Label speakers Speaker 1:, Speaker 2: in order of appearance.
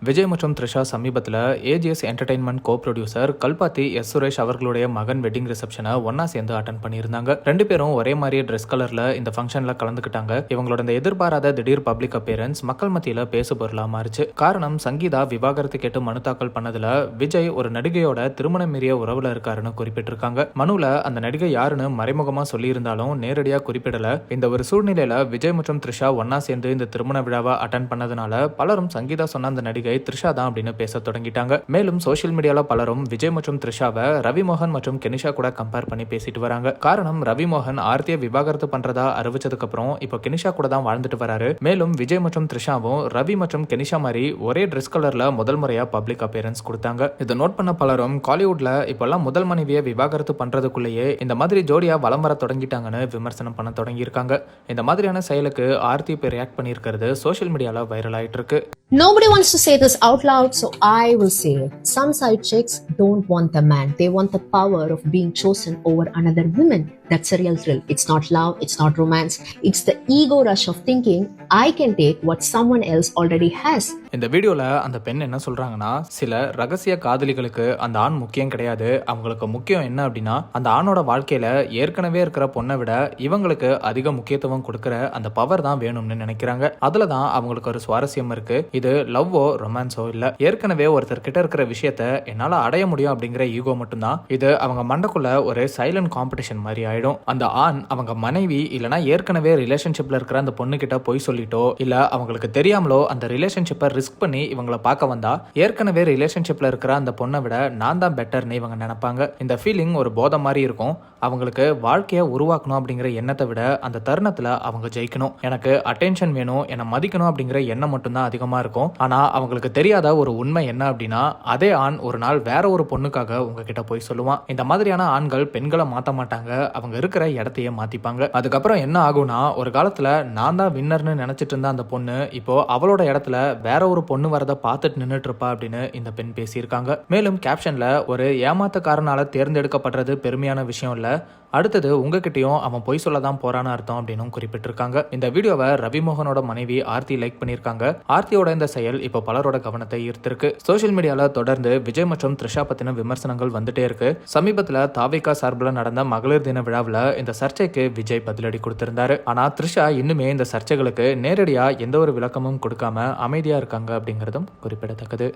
Speaker 1: விஜய் மற்றும் த்ரிஷா சமீபத்தில் AGS Entertainment co producer Kalpathi S Suresh அவர்களுடைய மகன் வெட்டிங் ரிசப்ஷனை ஒன்னா சேர்ந்து அட்டன் பண்ணியிருந்தாங்க. ரெண்டு பேரும் ஒரே மாதிரியே ட்ரெஸ் கலர்ல இந்த ஃபங்க்ஷன்ல கலந்துக்கிட்டாங்க. இவங்களோட இந்த எதிர்பாராத திடீர் பப்ளிக் அப்பியரன்ஸ் மக்கள் மத்தியில பேசு பொருளா மாறுச்சு. காரணம், சங்கீதா விவாகரத்து கேட்டு மனு தாக்கல் பண்ணதுல விஜய் ஒரு நடிகையோட திருமணம் மீறிய உறவுல இருக்காருன்னு குறிப்பிட்டிருக்காங்க. மனுல அந்த நடிகை யாருன்னு மறைமுகமா சொல்லியிருந்தாலும் நேரடியா குறிப்பிடல. இந்த ஒரு சூழ்நிலையில விஜய் மற்றும் த்ரிஷா ஒன்னா சேர்ந்து இந்த திருமண விழாவை அட்டன் பண்ணதுனால பலரும் சங்கீதா சொன்ன அந்த நடிகை த்ரிஷா தான் அப்படின்னு பேச தொடங்கிட்டாங்க. மேலும் சோஷியல் மீடியால பலரும் விஜய் மற்றும் த்ரிஷாவை ரவிமோகன் மற்றும் கெனிஷா கூட கம்பேர் பண்ணி பேசிட்டு வராங்க. காரணம், ரவிமோகன் ஆர்த்தியை விவாகரத்து பண்றதா அறிவிச்சதுக்கு அப்புறம் இப்போ கெனிஷா கூட தான் வாழ்ந்துட்டு வராரு. மேலும் விஜய் மற்றும் த்ரிஷாவும் ரவி மற்றும் கெனிஷா மாதிரி ஒரே ட்ரெஸ் கலர்ல முதல் முறையா பப்ளிக் அப்பியரன்ஸ் கொடுத்தாங்க. இதை நோட் பண்ண பலரும் காலிவுட்ல இப்பெல்லாம் முதல் மனைவியை விவாகரத்து பண்றதுக்குள்ளேயே இந்த மாதிரி ஜோடியா வலம் வர தொடங்கிட்டாங்கன்னு விமர்சனம் பண்ண தொடங்கி இருக்காங்க. இந்த மாதிரியான செயலுக்கு ஆர்த்தி இப்போ ரியாக்ட் பண்ணியிருக்கிறது சோஷியல் மீடியால வைரல் ஆயிட்டு இருக்கு.
Speaker 2: Nobody wants to say this out loud, so I will say it. Some side chicks don't want the man. They want the power of being chosen over another woman. That's a real thrill. It's not love, it's not romance. It's the ego rush of thinking I can take what someone else already has.
Speaker 1: இந்த வீடியோல அந்த பெண் என்ன சொல்றாங்கன்னா, சில ரகசிய காதலிகளுக்கு அந்த ஆண் முக்கியம் கிடையாது. அவங்களுக்கு முக்கியம் என்ன அப்படின்னா, அந்த ஆணோட வாழ்க்கையில ஏற்கனவே இருக்கிற பொண்ணை விட இவங்களுக்கு அதிக முக்கியத்துவம் கொடுக்கிற அந்த பவர் தான் வேணும்னு நினைக்கிறாங்க. அதுலதான் அவங்களுக்கு ஒரு சுவாரஸ்யம் இருக்கு. இது லவ்வோ ரொமான்ஸோ இல்ல. ஏற்கனவே ஒருத்தர் கிட்ட இருக்கிற விஷயத்த என்னால அடைய முடியும் அப்படிங்கிற ஈகோ மட்டும்தான். இது அவங்க மண்டக்குள்ள ஒரு சைலண்ட் காம்படிஷன் மாதிரி ஆயிடும். அந்த ஆண் அவங்க மனைவி இல்லனா ஏற்கனவே ரிலேஷன்ஷிப்ல இருக்கிற அந்த பொண்ணு கிட்ட போய் சொல்லிட்டோ இல்ல அவங்களுக்கு தெரியாமலோ அந்த ரிலேஷன்ஷிப்பை ரிஸ்க் பண்ணி இவங்களை பார்க்க வந்தா ஏற்கனவே ரிலேஷன்ஷிப்ல இருக்கிற அந்த பொண்ணை விட நான் தான் பெட்டர்னு இவங்க நினைப்பாங்க. இந்த ஃபீலிங் ஒரு போதை மாதிரி இருக்கும். அவங்களுக்கு வாழ்க்கையை உருவாக்கணும் அப்படிங்கிற எண்ணத்தை விட அந்த தருணத்துல அவங்க ஜெயிக்கணும், எனக்கு அட்டென்ஷன் வேணும், என்னை மதிக்கணும் அப்படிங்கிற எண்ணம் மட்டும்தான் அதிகமா இருக்கும். ஆனா அவங்களுக்கு தெரியாத ஒரு உண்மை என்ன அப்படின்னா, அதே ஆண் ஒரு நாள் வேற ஒரு பொண்ணுக்காக உங்ககிட்ட போய் சொல்லுவான். இந்த மாதிரியான ஆண்கள் பெண்களை மாத்த மாட்டாங்க, அவங்க இருக்கிற இடத்தையே மாத்திப்பாங்க. அதுக்கப்புறம் என்ன ஆகும்னா, ஒரு காலத்துல நான் தான் வின்னர்னு நினைச்சிட்டு இருந்த அந்த பொண்ணு இப்போ அவளோட இடத்துல வேற ஒரு பொண்ணு வரத பார்த்துட்டு நின்றுட்டு இருப்பா அப்படின்னு இந்த பெண் பேசியிருக்காங்க. மேலும் கேப்ஷன்ல, ஒரு ஏமாத்தக்காரனால தேர்ந்தெடுக்கப்படுறது பெருமையான விஷயம் இல்ல, அடுத்தது உங்ககிட்டயும் அவன் பொய் சொல்லதான் போறான்னு அர்த்தம் அப்படின்னு குறிப்பிட்டிருக்காங்க. இந்த வீடியோவை ரவிமோகனோட மனைவி ஆர்த்தி லைக் பண்ணியிருக்காங்க. ஆர்த்தியோட இந்த செயல் இப்போ பலரோட கவனத்தை ஈர்த்திருக்கு. சோஷியல் மீடியால தொடர்ந்து விஜய் மற்றும் த்ரிஷா பத்தின விமர்சனங்கள் வந்துட்டே இருக்கு. சமீபத்துல தாவிகா சார்பில் நடந்த மகளிர் தின விழாவில் இந்த சர்ச்சைக்கு விஜய் பதிலடி கொடுத்திருந்தாரு. ஆனா த்ரிஷா இன்னுமே இந்த சர்ச்சைகளுக்கு நேரடியா எந்த ஒரு விளக்கமும் கொடுக்காம அமைதியா இருக்காங்க அப்படிங்கறதும் குறிப்பிடத்தக்கது.